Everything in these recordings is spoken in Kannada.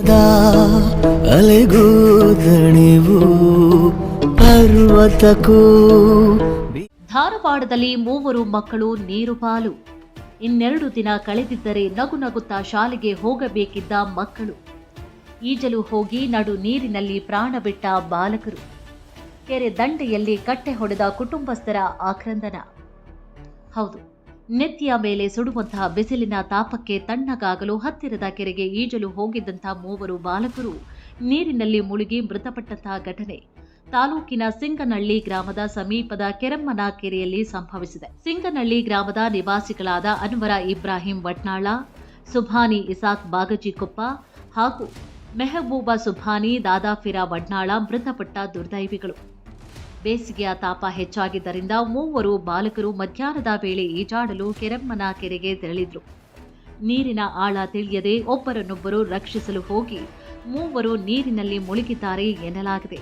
ಬೆಟ್ಟ ಅಲೆಗೂ ದಣಿವು ಪರ್ವತಕ್ಕೂ. ಧಾರವಾಡದಲ್ಲಿ 3 ಮಕ್ಕಳು ನೀರು ಪಾಲು. ಇನ್ನೆರಡು ದಿನ ಕಳೆದಿದ್ದರೆ ನಗು ನಗುತ್ತಾ ಶಾಲೆಗೆ ಹೋಗಬೇಕಿದ್ದ ಮಕ್ಕಳು. ಈಜಲು ಹೋಗಿ ನಡು ನೀರಿನಲ್ಲಿ ಪ್ರಾಣ ಬಿಟ್ಟ ಬಾಲಕರು. ಕೆರೆ ದಂಡೆಯಲ್ಲಿ ಕಟ್ಟೆ ಹೊಡೆದ ಕುಟುಂಬಸ್ಥರ ಆಕ್ರಂದನ. ಹೌದು, ನೆತ್ತಿಯ ಮೇಲೆ ಸುಡುವಂತಹ ಬಿಸಿಲಿನ ತಾಪಕ್ಕೆ ತಣ್ಣಗಾಗಲು ಹತ್ತಿರದ ಕೆರೆಗೆ ಈಜಲು ಹೋಗಿದ್ದಂತಹ 3 ಬಾಲಕರು ನೀರಿನಲ್ಲಿ ಮುಳುಗಿ ಮೃತಪಟ್ಟಂತಹ ಘಟನೆ ತಾಲೂಕಿನ ಸಿಂಗನಹಳ್ಳಿ ಗ್ರಾಮದ ಸಮೀಪದ ಕೆರಮ್ಮನ ಕೆರೆಯಲ್ಲಿ ಸಂಭವಿಸಿದೆ. ಸಿಂಗನಹಳ್ಳಿ ಗ್ರಾಮದ ನಿವಾಸಿಗಳಾದ ಅನ್ವರ ಇಬ್ರಾಹಿಂ ವಟ್ನಾಳ, ಸುಭಾನಿ ಇಸಾಕ್ ಬಾಗಜಿಕೊಪ್ಪ ಹಾಗೂ ಮೆಹಬೂಬಾ ಸುಭಾನಿ ದಾದಾಫಿರಾ ವಡ್ನಾಳ ಮೃತಪಟ್ಟ ದುರ್ದೈವಿಗಳು. ಬೇಸಿಗೆಯ ತಾಪ ಹೆಚ್ಚಾಗಿದ್ದರಿಂದ 3 ಬಾಲಕರು ಮಧ್ಯಾಹ್ನದ ವೇಳೆ ಈಜಾಡಲು ಕೆರಮ್ಮನ ಕೆರೆಗೆ ತೆರಳಿದ್ರು. ನೀರಿನ ಆಳ ತಿಳಿಯದೆ ಒಬ್ಬರನ್ನೊಬ್ಬರು ರಕ್ಷಿಸಲು ಹೋಗಿ 3 ನೀರಿನಲ್ಲಿ ಮುಳುಗಿದ್ದಾರೆ ಎನ್ನಲಾಗಿದೆ.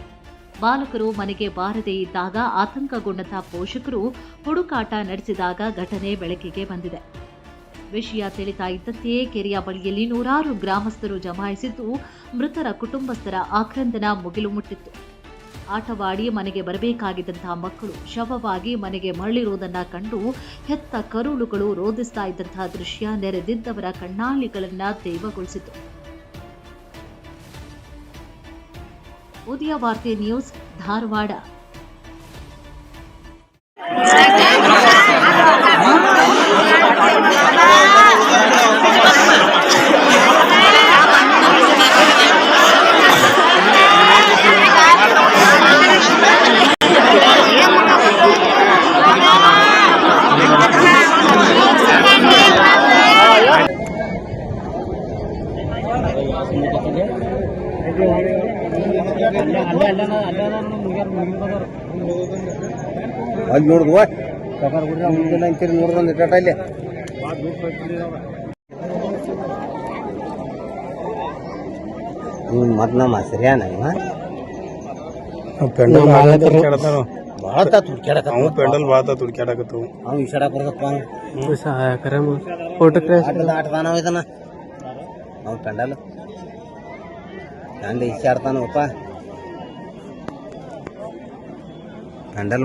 ಬಾಲಕರು ಮನೆಗೆ ಬಾರದೇ ಇದ್ದಾಗ ಆತಂಕಗೊಂಡಂತಹ ಪೋಷಕರು ಹುಡುಕಾಟ ನಡೆಸಿದಾಗ ಘಟನೆ ಬೆಳಕಿಗೆ ಬಂದಿದೆ. ವಿಷಯ ತಿಳಿತಾ ಇದ್ದಂತೆಯೇ ಕೆರೆಯ ಬಳಿಯಲ್ಲಿ 100 ಗ್ರಾಮಸ್ಥರು ಜಮಾಯಿಸಿದ್ದು ಮೃತರ ಕುಟುಂಬಸ್ಥರ ಆಕ್ರಂದನ ಮುಗಿಲು ಮುಟ್ಟಿತ್ತು. ಆಟವಾಡಿ ಮನೆಗೆ ಬರಬೇಕಾಗಿದ್ದಂತಹ ಮಕ್ಕಳು ಶವವಾಗಿ ಮನೆಗೆ ಮರಳಿರುವುದನ್ನು ಕಂಡು ಹೆತ್ತ ಕರುಳುಗಳು ರೋಧಿಸ್ತಾ ಇದ್ದಂತಹ ದೃಶ್ಯ ನೆರೆದಿದ್ದವರ ಕಣ್ಣಾಳಿಗಳನ್ನ ತೇವಗೊಳಿಸಿತು. ಉದಯ ವಾರ್ತೆ ನ್ಯೂಸ್, ಧಾರವಾಡ. ಅಲ್ಲಿ ನೋಡುದು ಮುಂದೆ ಅಂತೀರಿ ನೋಡ್ದಂಗೆ ಇಟ್ಟ ಅಲ್ಲಿ ಮತ್ ನಮ್ಮ ಸರಿಯಾನ ಪೆಂಡಲ್ ಭಾಳ ತುಡ್ಕ್ಯಾಡಕತ್ತು ಅವ್ನು ಇಸಾಡಕ್ ಬರ್ತಪ್ಪ ಆಟದಾನವ ಇದನ್ನ ಅವ್ನು ಪೆಂಡಲ್ ಚಂದ ಇಸಾಡ್ತಾನಪ್ಪ ಪೆಂಡಲ್